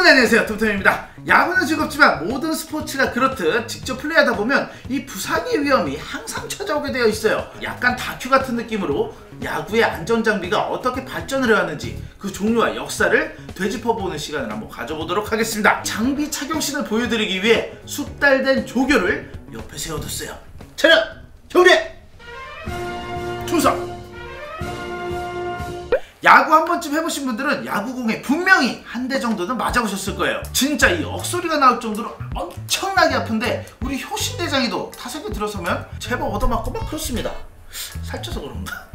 여러분 안녕하세요, 톰톰입니다. 야구는 즐겁지만 모든 스포츠가 그렇듯 직접 플레이하다 보면 이 부상의 위험이 항상 찾아오게 되어 있어요. 약간 다큐 같은 느낌으로 야구의 안전장비가 어떻게 발전을 해왔는지 그 종류와 역사를 되짚어보는 시간을 한번 가져보도록 하겠습니다. 장비 착용신을 보여드리기 위해 숙달된 조교를 옆에 세워뒀어요. 차렷! 정리! 충성! 야구 한 번쯤 해보신 분들은 야구공에 분명히 한 대 정도는 맞아보셨을 거예요. 진짜 이 억소리가 나올 정도로 엄청나게 아픈데 우리 효신대장이도 타석에 들어서면 제법 얻어맞고 막 그렇습니다. 살쪄서 그런가?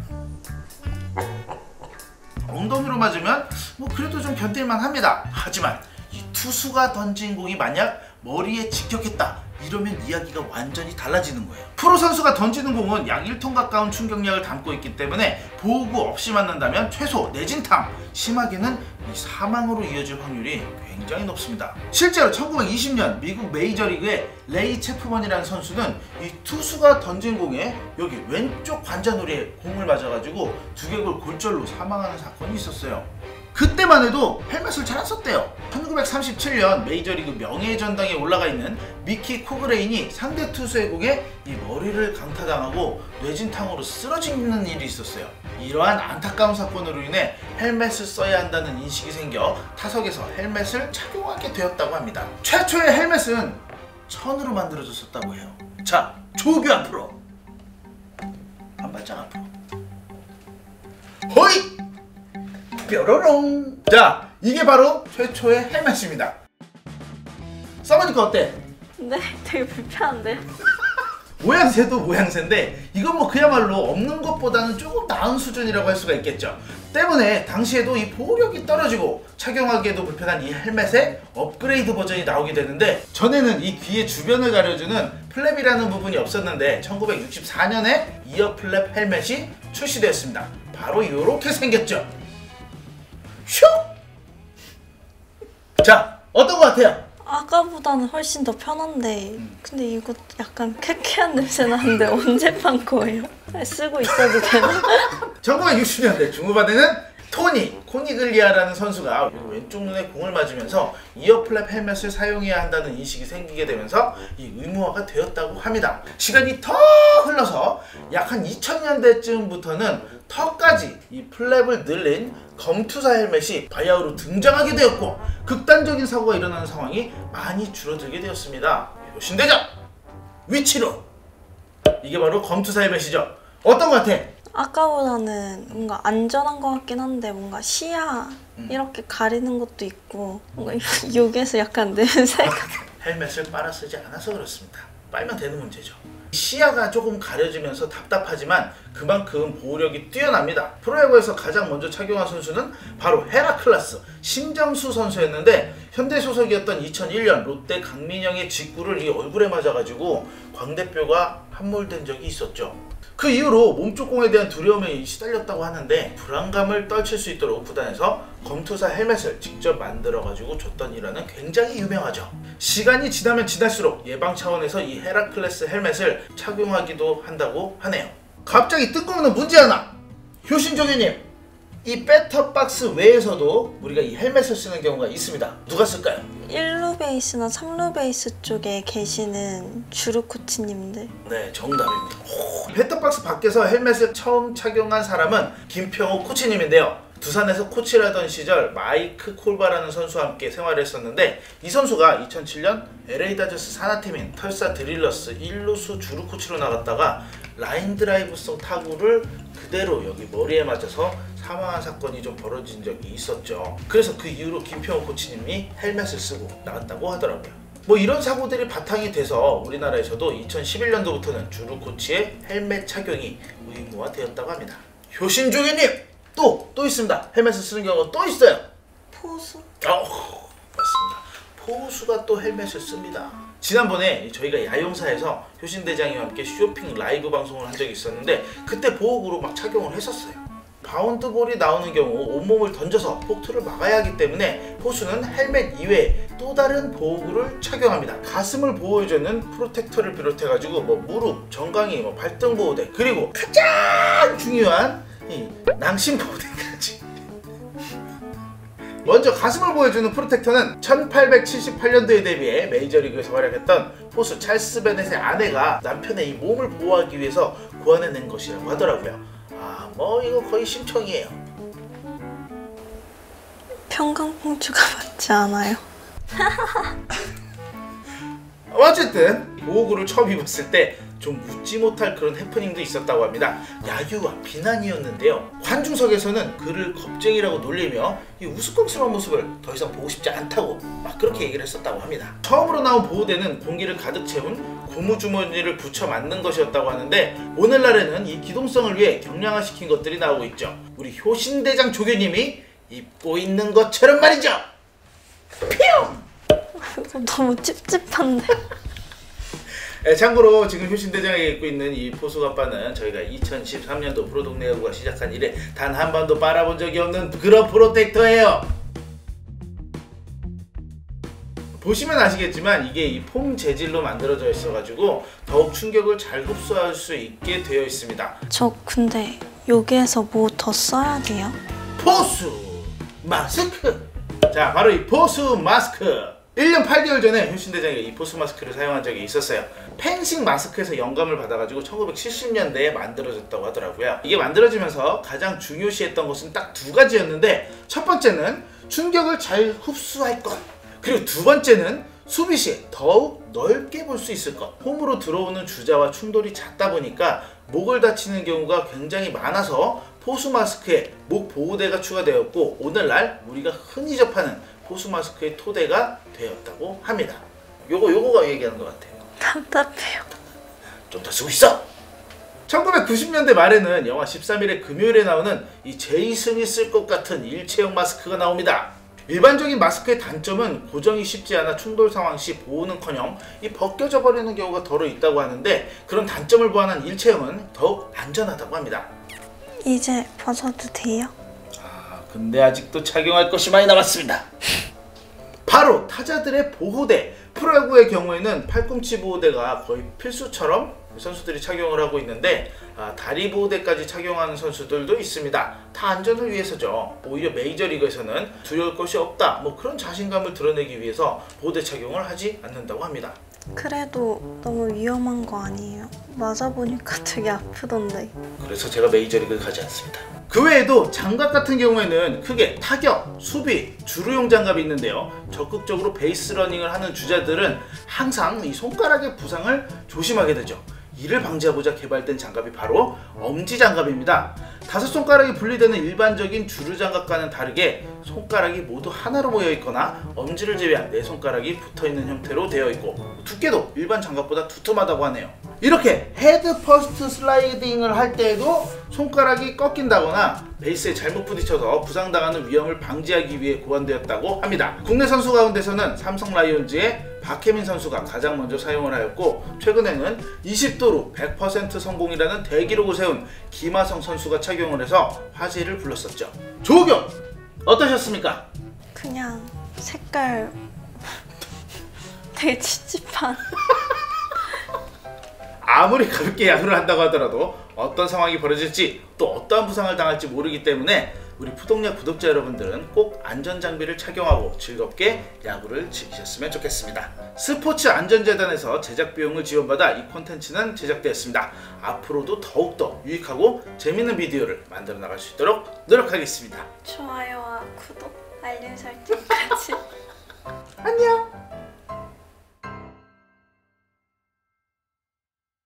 엉덩이로 맞으면 뭐 그래도 좀 견딜만 합니다. 하지만 이 투수가 던진 공이 만약 머리에 직격했다 이러면 이야기가 완전히 달라지는 거예요. 프로 선수가 던지는 공은 약 1톤 가까운 충격력을 담고 있기 때문에 보호구 없이 맞는다면 최소 내진탕, 심하게는 이 사망으로 이어질 확률이 굉장히 높습니다. 실제로 1920년 미국 메이저리그의 레이 체프먼이라는 선수는 이 투수가 던진 공에 여기 왼쪽 관자놀이에 공을 맞아가지고 두개골 골절로 사망하는 사건이 있었어요. 그때만 해도 헬멧을 잘 안 썼대요. 1937년 메이저리그 명예전당에 올라가 있는 미키 코그레인이 상대 투수의 공에 이 머리를 강타당하고 뇌진탕으로 쓰러지는 일이 있었어요. 이러한 안타까운 사건으로 인해 헬멧을 써야 한다는 인식이 생겨 타석에서 헬멧을 착용하게 되었다고 합니다. 최초의 헬멧은 천으로 만들어졌었다고 해요. 자, 조교 앞으로 한 발짝 앞으로 호이! 뾰로롱. 자, 이게 바로 최초의 헬멧입니다. 써보니까 어때? 네, 되게 불편한데. 모양새도 모양새인데 이건 뭐 그야말로 없는 것보다는 조금 나은 수준이라고 할 수가 있겠죠. 때문에 당시에도 이 보호력이 떨어지고 착용하기에도 불편한 이 헬멧의 업그레이드 버전이 나오게 되는데, 전에는 이 귀의 주변을 가려주는 플랩이라는 부분이 없었는데 1964년에 이어 플랩 헬멧이 출시되었습니다. 바로 이렇게 생겼죠. 슉! 자, 어떤 것 같아요? 아까보다는 훨씬 더 편한데 근데 이거 약간 쾌쾌한 냄새 나는데 언제 판 거예요? 쓰고 있어도 되나? 1960년대 중후반에는 토니 코니글리아라는 선수가 왼쪽 눈에 공을 맞으면서 이어플랩 헬멧을 사용해야 한다는 인식이 생기게 되면서 이 의무화가 되었다고 합니다. 시간이 더 흘러서 약 한 2000년대쯤부터는 턱까지 이 플랩을 늘린 검투사 헬멧이 바야흐로 등장하게 되었고 극단적인 사고가 일어나는 상황이 많이 줄어들게 되었습니다. 효신대장 위치로! 이게 바로 검투사 헬멧이죠. 어떤 것 같아? 아까보다는 뭔가 안전한 것 같긴 한데 뭔가 시야 이렇게 가리는 것도 있고 뭔가 여기에서 약간 냄새가 헬멧을 빨아 쓰지 않아서 그렇습니다. 빨면 되는 문제죠. 시야가 조금 가려지면서 답답하지만 그만큼 보호력이 뛰어납니다. 프로야구에서 가장 먼저 착용한 선수는 바로 헤라클라스 신정수 선수였는데 현대 소속이었던 2001년 롯데 강민영의 직구를 이 얼굴에 맞아가지고 광대뼈가 함몰된 적이 있었죠. 그 이후로 몸쪽 공에 대한 두려움에 시달렸다고 하는데 불안감을 떨칠 수 있도록 구단에서 검투사 헬멧을 직접 만들어가지고 줬던 일화는 굉장히 유명하죠. 시간이 지나면 지날수록 예방 차원에서 이 헤라클레스 헬멧을 착용하기도 한다고 하네요. 갑자기 뜬금없는 문제 하나! 효신조교님, 이 배터박스 외에서도 우리가 이 헬멧을 쓰는 경우가 있습니다. 누가 쓸까요? 1루 베이스나 3루 베이스 쪽에 계시는 주루 코치님들. 네, 정답입니다. 배터박스 밖에서 헬멧을 처음 착용한 사람은 김평호 코치님인데요. 두산에서 코치를 하던 시절 마이크 콜바라는 선수와 함께 생활을 했었는데 이 선수가 2007년 LA 다저스 산하팀인 털사 드릴러스 1루수 주루 코치로 나갔다가 라인 드라이브성 타구를 그대로 여기 머리에 맞아서 사망한 사건이 좀 벌어진 적이 있었죠. 그래서 그 이후로 김평호 코치님이 헬멧을 쓰고 나갔다고 하더라고요. 뭐 이런 사고들이 바탕이 돼서 우리나라에서도 2011년도부터는 주루 코치의 헬멧 착용이 의무화되었다고 합니다. 효신조교님! 또 있습니다. 헬멧을 쓰는 경우가 또 있어요. 포수? 맞습니다. 포수가 또 헬멧을 씁니다. 지난번에 저희가 야용사에서 효신대장이와 함께 쇼핑 라이브 방송을 한 적이 있었는데 그때 보호구로 막 착용을 했었어요. 바운드볼이 나오는 경우 온몸을 던져서 폭투를 막아야 하기 때문에 포수는 헬멧 이외에 또 다른 보호구를 착용합니다. 가슴을 보호해주는 프로텍터를 비롯해가지고 뭐 무릎, 정강이, 발등 보호대, 그리고 가장 중요한 이 낭심 보호대까지 먼저 가슴을 보여주는 프로텍터는 1878년도에 데뷔해 메이저리그에서 활약했던 포수 찰스 베넷의 아내가 남편의 이 몸을 보호하기 위해서 고안해낸 것이라고 하더라고요. 뭐 이거 거의 심청이에요. 평강공주가 맞지 않아요? 어쨌든 보호구를 처음 입었을 때 좀 웃지 못할 그런 해프닝도 있었다고 합니다. 야유와 비난이었는데요. 관중석에서는 그를 겁쟁이라고 놀리며 이 우스꽝스러운 모습을 더 이상 보고 싶지 않다고 막 그렇게 얘기를 했었다고 합니다. 처음으로 나온 보호대는 공기를 가득 채운 고무주머니를 붙여 만든 것이었다고 하는데 오늘날에는 이 기동성을 위해 경량화시킨 것들이 나오고 있죠. 우리 효신대장 조교님이 입고 있는 것처럼 말이죠. 뿅! 너무 찝찝한데? 참고로 지금 효신대장이 입고 있는 이 포수갑바는 저희가 2013년도 프로동네 야구가 시작한 이래 단 한 번도 빨아본 적이 없는 그런 프로텍터예요. 보시면 아시겠지만 이게 이 폼 재질로 만들어져 있어가지고 더욱 충격을 잘 흡수할 수 있게 되어 있습니다. 저 근데 여기에서 뭐 더 써야 돼요? 포수 마스크! 자, 바로 이 포수 마스크! 1년 8개월 전에 효신대장이 이 포수 마스크를 사용한 적이 있었어요. 펜싱 마스크에서 영감을 받아가지고 1970년대에 만들어졌다고 하더라고요. 이게 만들어지면서 가장 중요시했던 것은 딱 두 가지였는데, 첫 번째는 충격을 잘 흡수할 것, 그리고 두 번째는 수비 시에 더욱 넓게 볼 수 있을 것. 홈으로 들어오는 주자와 충돌이 잦다 보니까 목을 다치는 경우가 굉장히 많아서 포수 마스크에 목 보호대가 추가되었고 오늘날 우리가 흔히 접하는 포수 마스크의 토대가 되었다고 합니다. 요거가 얘기하는 것 같아요. 답답해요. 좀 더 쓰고 있어! 1990년대 말에는 영화 13일의 금요일에 나오는 이 제이슨이 쓸 것 같은 일체형 마스크가 나옵니다. 일반적인 마스크의 단점은 고정이 쉽지 않아 충돌 상황 시 보호는커녕 이 벗겨져 버리는 경우가 덜어 있다고 하는데, 그런 단점을 보완한 일체형은 더욱 안전하다고 합니다. 이제 벗어도 돼요? 근데 아직도 착용할 것이 많이 남았습니다. 바로 타자들의 보호대. 프로야구의 경우에는 팔꿈치 보호대가 거의 필수처럼 선수들이 착용을 하고 있는데 다리 보호대까지 착용하는 선수들도 있습니다. 다 안전을 위해서죠. 오히려 메이저리그에서는 두려울 것이 없다, 뭐 그런 자신감을 드러내기 위해서 보호대 착용을 하지 않는다고 합니다. 그래도 너무 위험한 거 아니에요? 맞아보니까 되게 아프던데. 그래서 제가 메이저리그를 가지 않습니다. 그 외에도 장갑 같은 경우에는 크게 타격, 수비, 주루용 장갑이 있는데요. 적극적으로 베이스 러닝을 하는 주자들은 항상 이 손가락의 부상을 조심하게 되죠. 이를 방지하고자 개발된 장갑이 바로 엄지장갑입니다. 5손가락이 분리되는 일반적인 주루장갑과는 다르게 손가락이 모두 하나로 모여 있거나 엄지를 제외한 4손가락이 붙어있는 형태로 되어 있고 두께도 일반 장갑보다 두툼하다고 하네요. 이렇게 헤드 퍼스트 슬라이딩을 할 때에도 손가락이 꺾인다거나 베이스에 잘못 부딪혀서 부상당하는 위험을 방지하기 위해 고안되었다고 합니다. 국내 선수 가운데서는 삼성 라이온즈의 박혜민 선수가 가장 먼저 사용을 하였고, 최근에는 20도로 100% 성공이라는 대기록을 세운 김하성 선수가 착용을 해서 화제를 불렀었죠. 조경! 어떠셨습니까? 그냥 색깔 되게 찝찝한. 아무리 가볍게 야구를 한다고 하더라도 어떤 상황이 벌어질지 또 어떠한 부상을 당할지 모르기 때문에 우리 푸동야 구독자 여러분들은 꼭 안전장비를 착용하고 즐겁게 야구를 즐기셨으면 좋겠습니다. 스포츠 안전재단에서 제작 비용을 지원받아 이 콘텐츠는 제작되었습니다. 앞으로도 더욱더 유익하고 재밌는 비디오를 만들어 나갈 수 있도록 노력하겠습니다. 좋아요와 구독, 알림 설정까지.